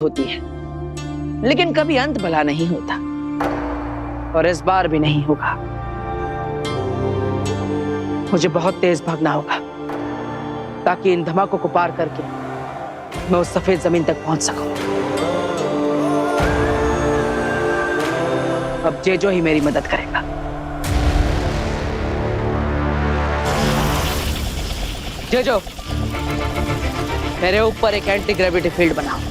होती है, लेकिन कभी अंत भला नहीं होता, और इस बार भी नहीं होगा। मुझे बहुत तेज भागना होगा ताकि इन धमाकों को पार करके मैं उस सफेद जमीन तक पहुंच सकूं। अब जेजो ही मेरी मदद करेगा। जेजो, मेरे ऊपर एक एंटी ग्रेविटी फील्ड बनाओ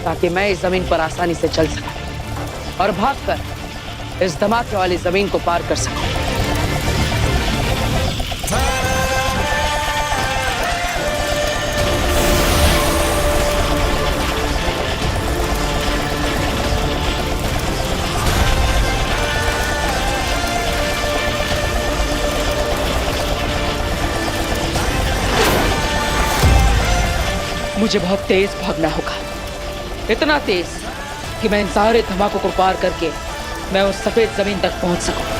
ताकि मैं इस जमीन पर आसानी से चल सकूं और भागकर इस धमाके वाली जमीन को पार कर सकूं। मुझे बहुत तेज भागना होगा, इतना तेज कि मैं इन सारे धमाकों को पार करके मैं उस सफेद जमीन तक पहुंच सकूं।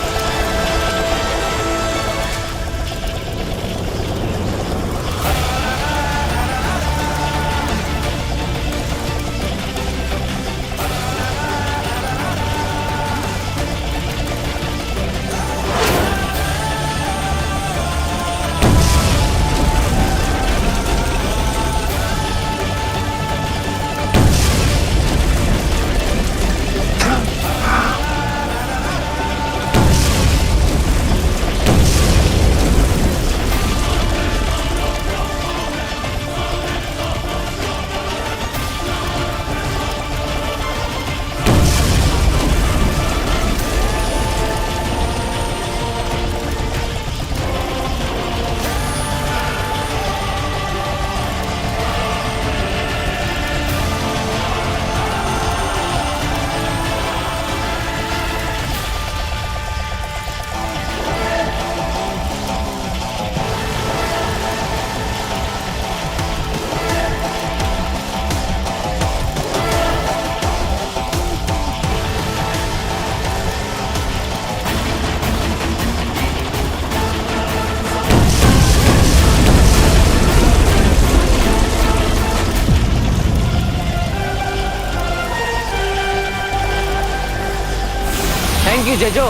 Thank you Jeju.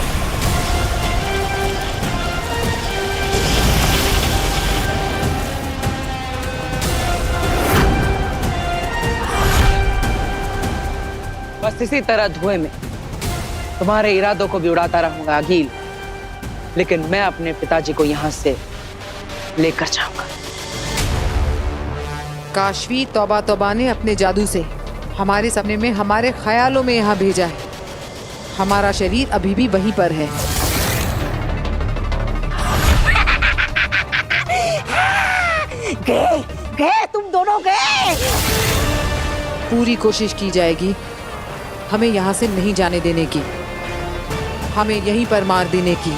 बस इसी तरह धुएं में तुम्हारे इरादों को भी उड़ाता रहूंगा अगील, लेकिन मैं अपने पिताजी को यहां से लेकर जाऊंगा। काशवी तौबा तौबा ने अपने जादू से हमारे सपने में, हमारे ख्यालों में यहाँ भेजा है। हमारा शरीर अभी भी वहीं पर है। गए तुम दोनों गए। पूरी कोशिश की जाएगी हमें यहाँ से नहीं जाने देने की, हमें यहीं पर मार देने की।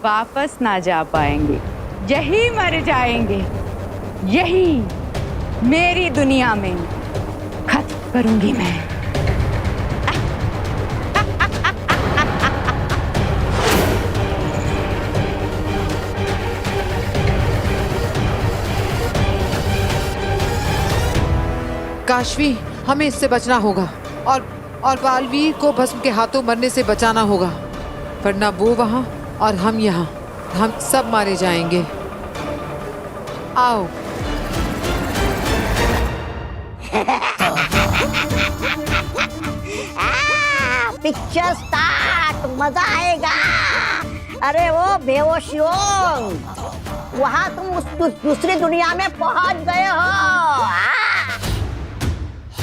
वापस ना जा पाएंगे, यही मर जाएंगे, यही मेरी दुनिया में खत्म करूंगी मैं। काशवी, हमें इससे बचना होगा और बालवीर को भस्म के हाथों मरने से बचाना होगा, वरना वो वहां और हम यहाँ, हम सब मारे जाएंगे। आओ। पिक्चर स्टार्ट, मजा आएगा। अरे वो बेहोशियों, वहां तुम उस दूसरी दुनिया में पहुंच गए हो।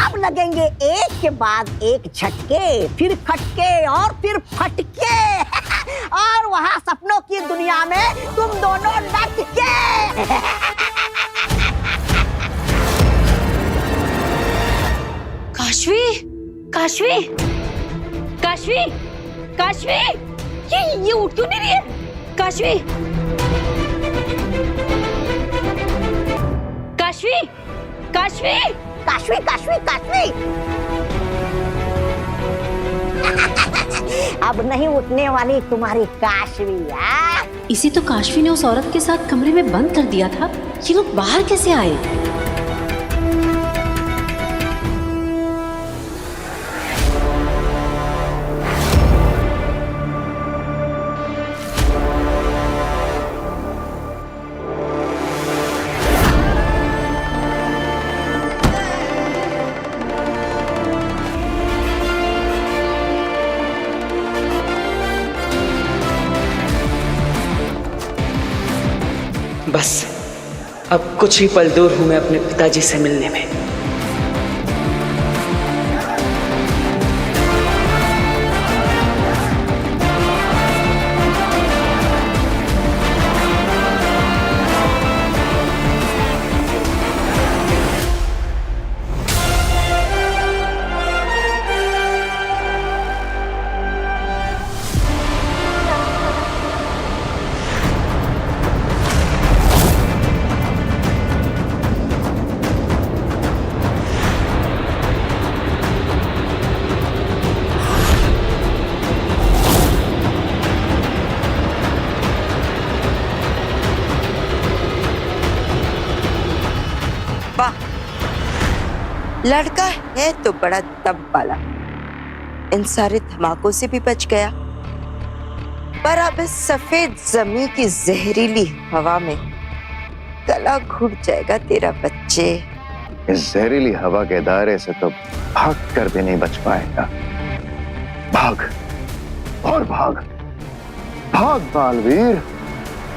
अब लगेंगे एक के बाद एक झटके, फिर खटके और फिर फटके। और वहां सपनों की दुनिया में तुम दोनों लटके। काशवी, काशवी, काशवी, काशवी, ये उठ क्यों नहीं रही है? काशवी, काशवी, काशवी, काशवी, काशवी, काशवी। अब नहीं उठने वाली तुम्हारी काशवी। इसे तो काशवी ने उस औरत के साथ कमरे में बंद कर दिया था। ये लोग बाहर कैसे आए? अब कुछ ही पल दूर हूं मैं अपने पिताजी से मिलने में। लड़का है तो बड़ा दम वाला, इन सारे धमाकों से भी बच गया, पर अब इस सफेद जमीन की जहरीली हवा में गला घुट जाएगा तेरा बच्चे। इस जहरीली हवा के दायरे से तो भाग कर भी नहीं बच पाएगा। भाग और भाग, भाग बालवीर,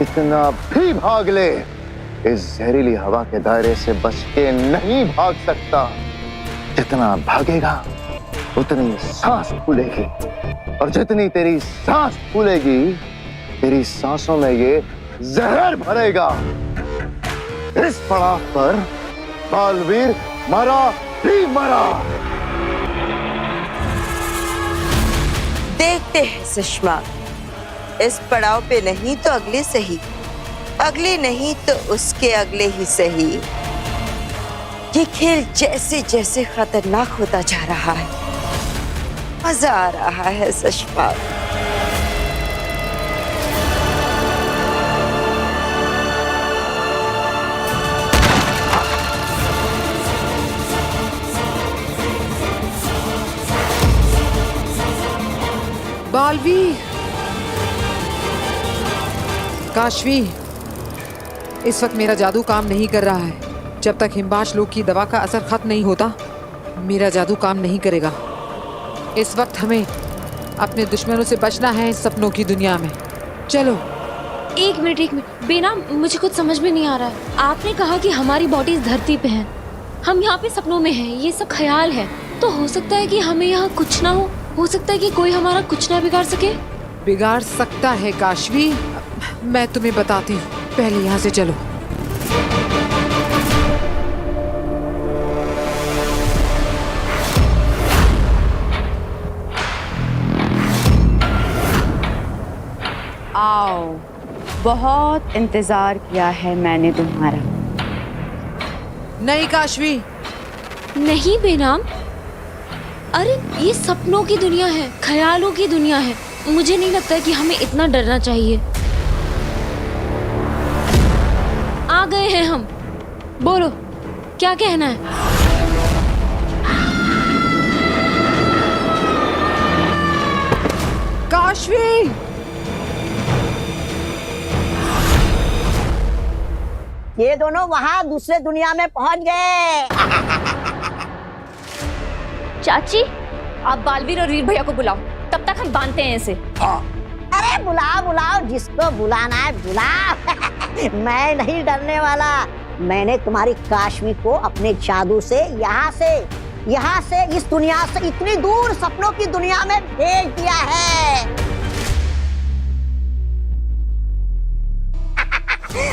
इतना भी भाग ले, इस जहरीली हवा के दायरे से बच के नहीं भाग सकता। जितना भागेगा उतनी सांस फूलेगी, और जितनी तेरी सांस फूलेगी तेरी सांसों में ये जहर भरेगा। इस पड़ाव पर बालवीर मरा ही मरा। देखते हैं सुषमा, इस पड़ाव पे नहीं तो अगले सही, अगले नहीं तो उसके अगले ही सही। ये खेल जैसे जैसे खतरनाक होता जा रहा है, मजा आ रहा है सुषमा। बालवीर, काशवी, इस वक्त मेरा जादू काम नहीं कर रहा है। जब तक हिमबाश लोग की दवा का असर खत्म नहीं होता, मेरा जादू काम नहीं करेगा। इस वक्त हमें अपने दुश्मनों से बचना है इस सपनों की दुनिया में। चलो। एक मिनट बेना, मुझे कुछ समझ में नहीं आ रहा है। आपने कहा कि हमारी बॉडी धरती पे है, हम यहाँ पे सपनों में हैं, ये सब ख्याल है, तो हो सकता है कि हमें यहाँ कुछ ना हो सकता है कि कोई हमारा कुछ ना बिगाड़ सके। बिगाड़ सकता है काशवी, मैं तुम्हें बताती हूँ, पहले यहाँ से चलो। आओ, बहुत इंतजार किया है मैंने तुम्हारा। नहीं काशवी, नहीं बेनाम, अरे ये सपनों की दुनिया है, ख्यालों की दुनिया है। मुझे नहीं लगता कि हमें इतना डरना चाहिए। आ गए हैं हम, बोलो क्या कहना है। काशवी, ये दोनों वहाँ दूसरे दुनिया में पहुँच गए। चाची, आप बालवीर और वीर भैया को बुलाओ, तब तक हम बांधते हैं इसे। अरे बुलाओ बुलाओ, जिसको बुलाना है बुलाओ। मैं नहीं डरने वाला। मैंने तुम्हारी काशवी को अपने जादू से यहाँ से इस दुनिया से इतनी दूर सपनों की दुनिया में भेज दिया है।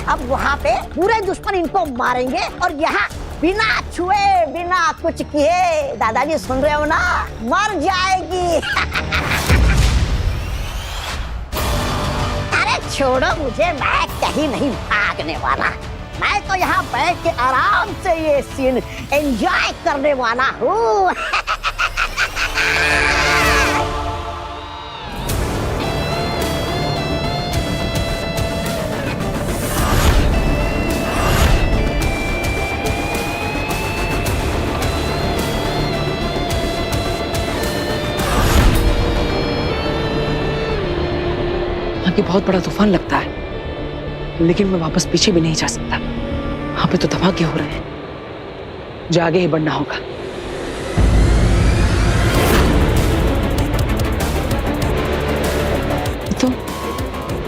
अब वहाँ पे पूरे दुश्मन इनको मारेंगे और यहाँ बिना छुए बिना कुछ किए, दादाजी सुन रहे हो ना, मर जाएगी। अरे छोड़ो मुझे, मैं कहीं नहीं भागने वाला। मैं तो यहाँ बैठ के आराम से ये सीन एंजॉय करने वाला हूँ। कि बहुत बड़ा तूफान लगता है, लेकिन मैं वापस पीछे भी नहीं जा सकता। वहां पे तो धमाके हो रहे हैं, मुझे आगे ही बढ़ना होगा।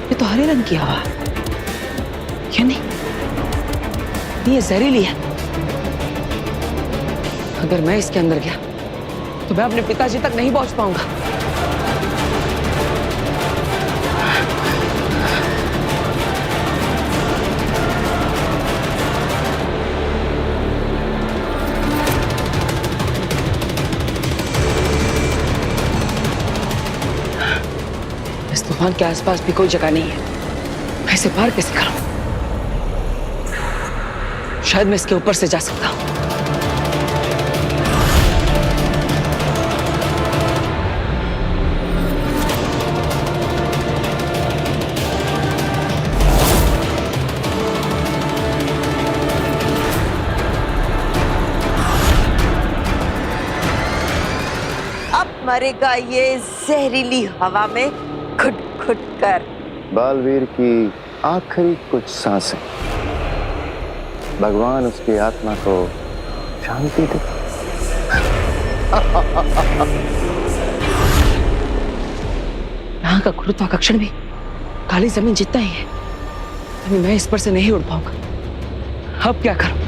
ये तो हरे रंग की हवा, या नहीं? ये जहरीली है। अगर मैं इसके अंदर गया तो मैं अपने पिताजी तक नहीं पहुंच पाऊंगा। इस तूफान के आसपास भी कोई जगह नहीं है। मैं इसे पार कैसे करूं? शायद मैं इसके ऊपर से जा सकता हूं। अब मरेगा ये जहरीली हवा में घुट घुट कर। बालवीर की आखिरी कुछ सांसें भगवान उसकी आत्मा को शांति दे। यहाँ का गुरुत्वाकर्षण भी काली जमीन जितना ही है। अभी मैं इस पर से नहीं उड़ पाऊंगा। अब क्या करूं?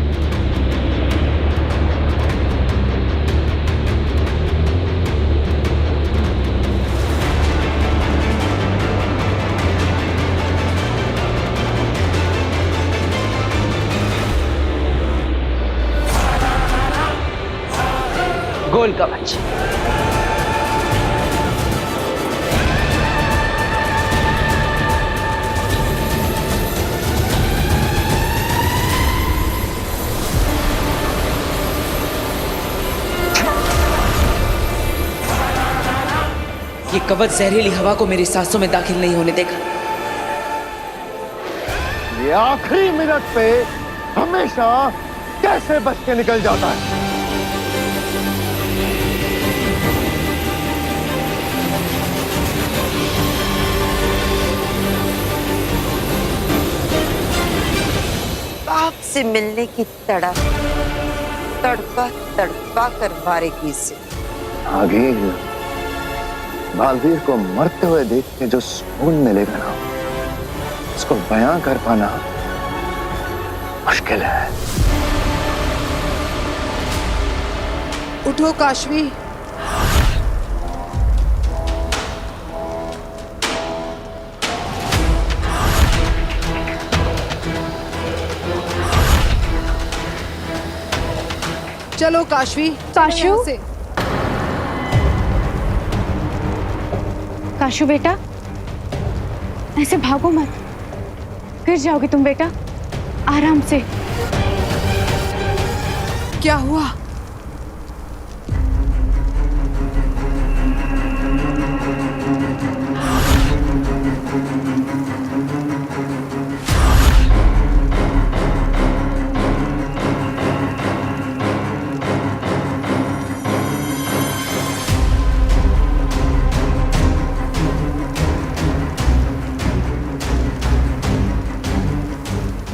गोल कवच। ये कवच जहरीली हवा को मेरी सांसों में दाखिल नहीं होने देगा। ये आखिरी मिनट पे हमेशा कैसे बच के निकल जाता है। आपसे मिलने की तड़प तड़पा तड़पा कर मारेगी इसे। आगे बालवीर को मरते हुए देख के जो सुकून मिलेगा ना, उसको बयां कर पाना मुश्किल है। उठो काशवी। चलो काशवी। काशू? यहाँ से। काशू बेटा, ऐसे भागो मत, गिर जाओगे तुम बेटा। आराम से। क्या हुआ?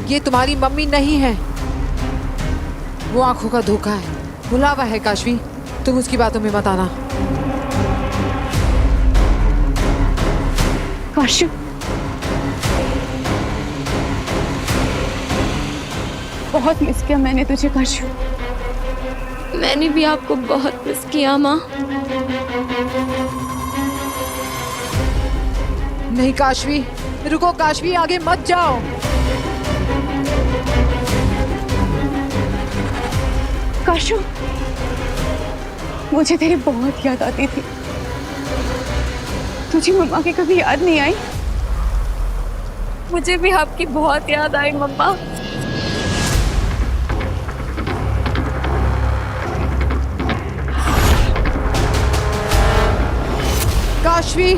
ये तुम्हारी मम्मी नहीं है, वो आंखों का धोखा है, भुलावा है। काशवी, तुम उसकी बातों में मत आना। काशू, बहुत मिस किया मैंने तुझे काशू। मैंने भी आपको बहुत मिस किया माँ। नहीं काशवी, रुको काशवी, आगे मत जाओ। काशू, मुझे तेरी बहुत याद आती थी। तुझे मम्मा की कभी याद नहीं आई? मुझे भी आपकी बहुत याद आई मम्मा। काशवी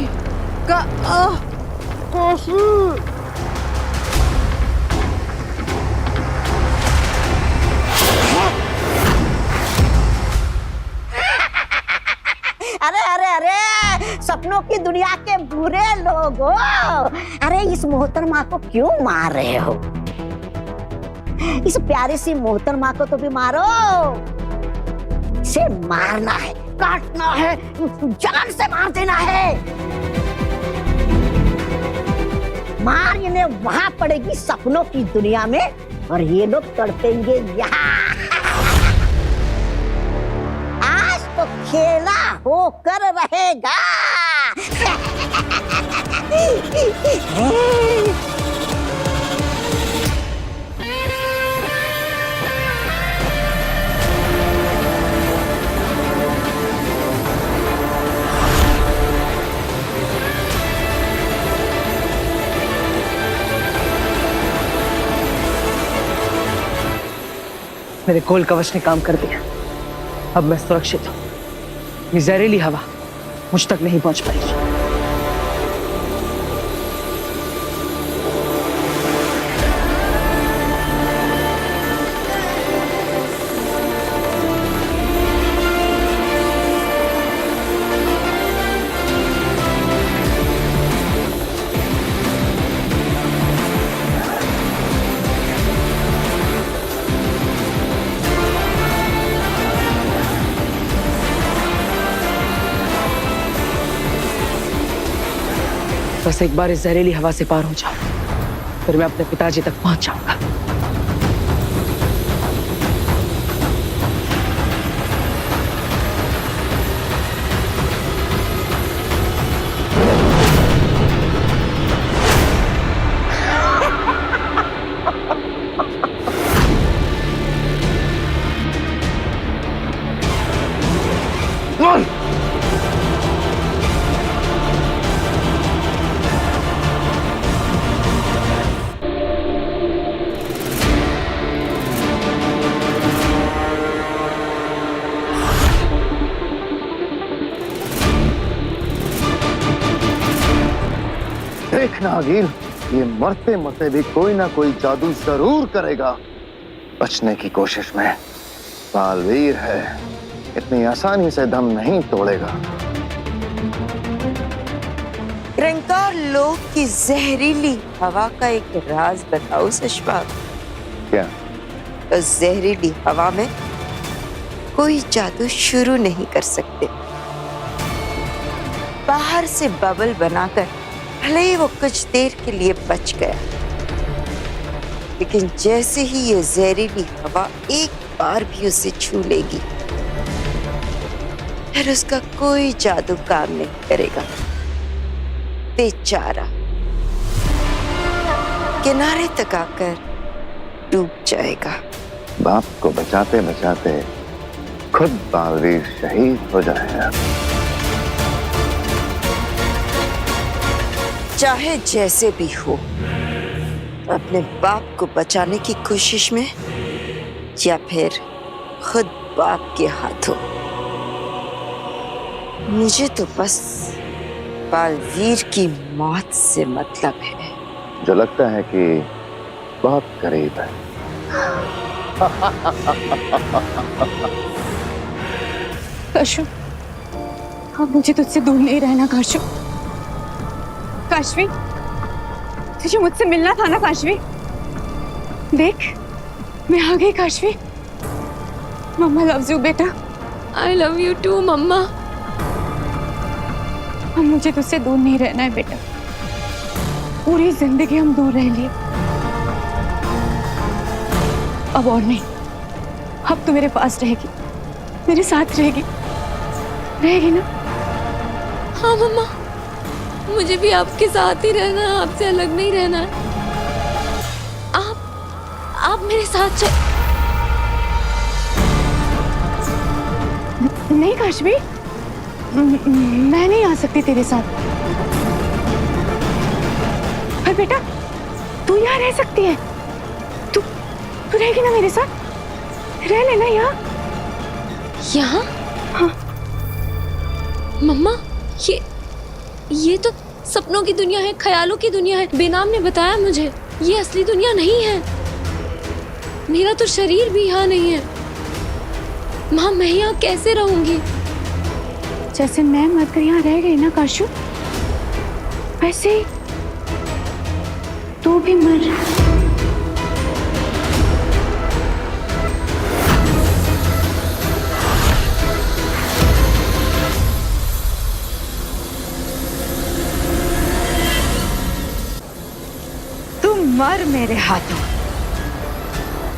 अरे अरे अरे, सपनों की दुनिया के बुरे लोग हो। अरे इस मोहतरमा को क्यों मार रहे हो? इस प्यारी सी मोहतरमा को तो भी मारो। इसे मारना है, काटना है, जान से मार देना है। मार इन्हें वहां पड़ेगी सपनों की दुनिया में, और ये लोग तड़पेंगे यहाँ। आज तो खेला होकर रहेगा। मेरे गोल कवच ने काम कर दिया। अब मैं सुरक्षित हूँ। ये जहरीली हवा मुझ तक नहीं पहुंच पाएगी। बस एक बार इस जहरीली हवा से पार हो जाओ, फिर मैं अपने पिताजी तक पहुंच जाऊंगा। देखना अगील, ये मरते मरते भी कोई ना कोई जादू जरूर करेगा। बचने की कोशिश में बालवीर है, इतनी आसानी से दम नहीं तोड़ेगा। रंकार लोक की जहरीली हवा का एक राज बताओ सशबाग। क्या? उस जहरीली हवा में कोई जादू शुरू नहीं कर सकते। बाहर से बबल बनाकर भले ही वो कुछ देर के लिए बच गया, लेकिन जैसे ही ये जहरीली हवा एक बार भी उसे छू लेगी, फिर उसका कोई जादू काम नहीं करेगा। बेचारा किनारे तक आकर डूब जाएगा। बाप को बचाते बचाते खुद बालवीर शहीद हो जाएगा। चाहे जैसे भी हो, अपने बाप को बचाने की कोशिश में या फिर खुद बाप के हाथों, मुझे तो बस बालवीर की मौत से मतलब है। जो लगता है कि बहुत करीब है। काशू, अब मुझे तुझसे दूर नहीं रहना काशू। काशवी, तुझे मुझसे मिलना था ना काशवी। देख, मैं आ गई काशवी। मम्मा लव्स यू बेटा। आई लव यू टू मम्मा। अब मुझे तुझसे दूर नहीं रहना है बेटा। पूरी जिंदगी हम दूर रह लिए, अब और नहीं। अब तू मेरे पास रहेगी, मेरे साथ रहेगी ना? हाँ मम्मा, मुझे भी आपके साथ ही रहना है, आपसे अलग नहीं रहना है। आप मेरे साथ चल। नहीं काशवी, मैं नहीं आ सकती तेरे साथ। पर बेटा, तू यहाँ रह सकती है। तू रहेगी ना मेरे साथ? रह लेना यहाँ। यहाँ? हाँ। मम्मा, ये तो सपनों की दुनिया है, ख्यालों की दुनिया है। बेनाम ने बताया मुझे, ये असली दुनिया नहीं है। मेरा तो शरीर भी यहाँ नहीं है। माँ, मैं यहाँ कैसे रहूंगी? जैसे मैं मरकर यहाँ रह गई ना काशू, वैसे ही तू भी मर। तू मर मेरे हाथों,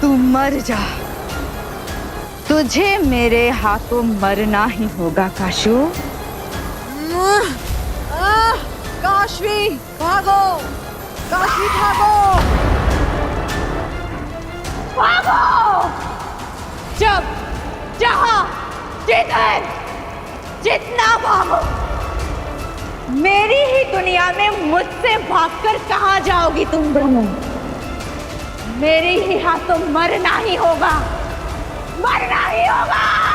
तू मर जा। तुझे मेरे हाथों मरना ही होगा काशू। काशवी भागो, काशवी भागो। जब जहां जिधर जितना भागो, मेरी ही दुनिया में मुझसे भागकर कहां जाओगी तुम दोनों? मेरे ही हाथों मरना ही होगा, मरना ही होगा।